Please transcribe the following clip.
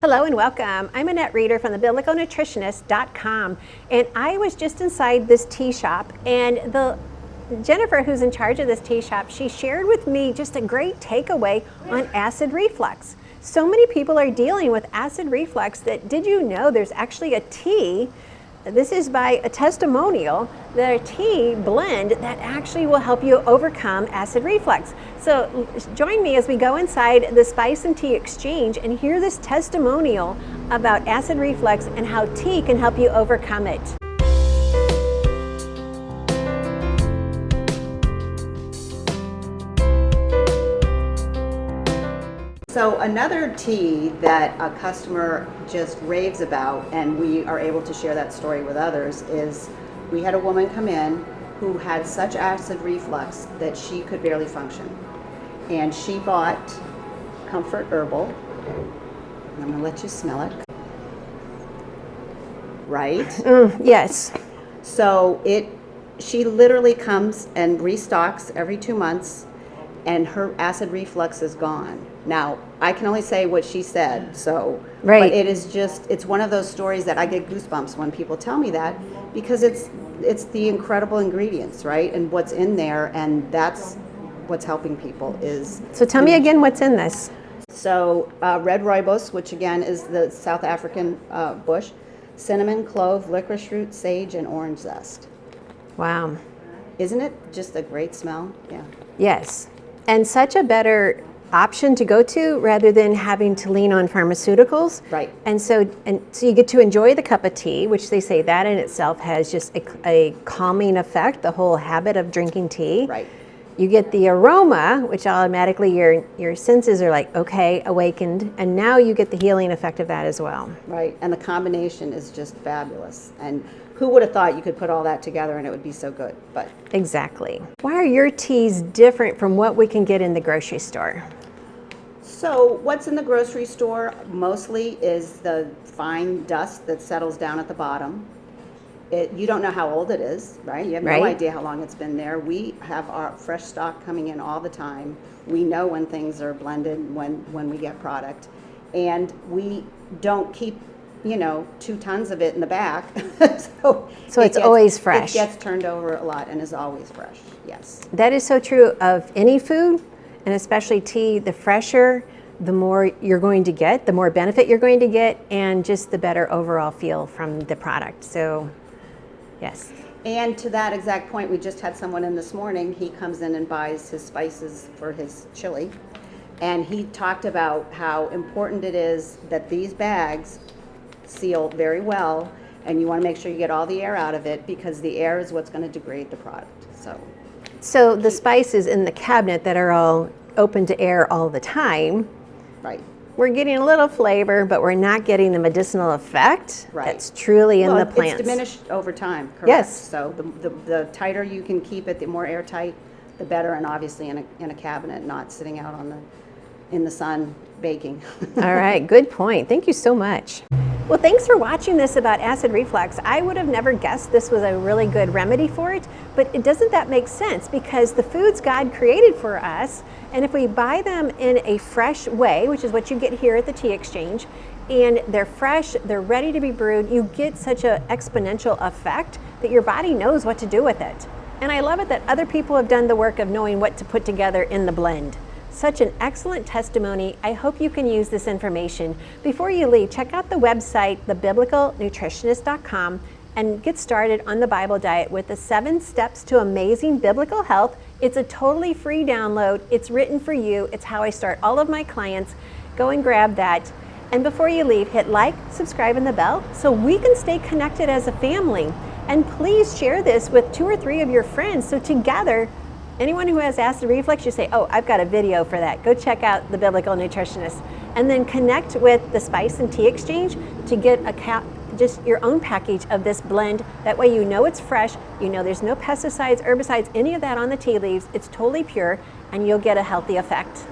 Hello and welcome. I'm Annette Reeder from thebiblicalnutritionist.com, and I was just inside this tea shop, and Jennifer, who's in charge of this tea shop, she shared with me just a great takeaway on acid reflux. So many people are dealing with acid reflux that, did you know there's actually a tea? This is by a testimonial, that a tea blend that actually will help you overcome acid reflux. So join me as we go inside the Spice and Tea Exchange and hear this testimonial about acid reflux and how tea can help you overcome it. So another tea that a customer just raves about, and we are able to share that story with others, is we had a woman come in who had such acid reflux that she could barely function. And she bought Comfort Herbal. And I'm gonna let you smell it. Right? Yes. So she literally comes and restocks every 2 months, and her acid reflux is gone. Now, I can only say what she said, so, right. But it's one of those stories that I get goosebumps when people tell me that, because it's the incredible ingredients, right? And what's in there, and that's what's helping people is... So tell me again what's in this. So, red rooibos, which again is the South African bush, cinnamon, clove, licorice root, sage, and orange zest. Wow. Isn't it just a great smell? Yeah. Yes. And such a better option to go to rather than having to lean on pharmaceuticals. Right. And so you get to enjoy the cup of tea, which they say that in itself has just a calming effect, the whole habit of drinking tea. Right. You get the aroma, which automatically your senses are like, okay, awakened, and now you get the healing effect of that as well. Right, and the combination is just fabulous. And who would have thought you could put all that together and it would be so good? But exactly. Why are your teas different from what we can get in the grocery store? So what's in the grocery store mostly is the fine dust that settles down at the bottom. You don't know how old it is, right? You have no idea how long it's been there. We have our fresh stock coming in all the time. We know when things are blended, when we get product. And we don't keep 2 tons of it in the back. so it's always fresh. It gets turned over a lot and is always fresh, yes. That is so true of any food, and especially tea. The fresher, the more you're going to get, the more benefit you're going to get, and just the better overall feel from the product. So, yes. And to that exact point, we just had someone in this morning. He comes in and buys his spices for his chili. And he talked about how important it is that these bags seal very well, and you want to make sure you get all the air out of it, because the air is what's going to degrade the product. So the spices in the cabinet that are all open to air all the time, right? We're getting a little flavor, but we're not getting the medicinal effect that's truly in the plants. It's diminished over time, correct? Yes. So the tighter you can keep it, the more airtight, the better, and obviously in a cabinet, not sitting out in the sun baking. All right, good point. Thank you so much. Well, thanks for watching this about acid reflux. I would have never guessed this was a really good remedy for it, but doesn't that make sense? Because the foods God created for us, and if we buy them in a fresh way, which is what you get here at the Tea Exchange, and they're fresh, they're ready to be brewed, you get such an exponential effect that your body knows what to do with it. And I love it that other people have done the work of knowing what to put together in the blend. Such an excellent testimony. I hope you can use this information. Before you leave, check out the website, thebiblicalnutritionist.com, and get started on the Bible diet with the 7 steps to amazing biblical health. It's a totally free download. It's written for you. It's how I start all of my clients. Go and grab that. And before you leave, hit like, subscribe, and the bell so we can stay connected as a family. And please share this with 2 or 3 of your friends, so together, anyone who has acid reflux, you say, oh, I've got a video for that. Go check out The Biblical Nutritionist. And then connect with the Spice and Tea Exchange to get just your own package of this blend. That way you know it's fresh, you know there's no pesticides, herbicides, any of that on the tea leaves. It's totally pure, and you'll get a healthy effect.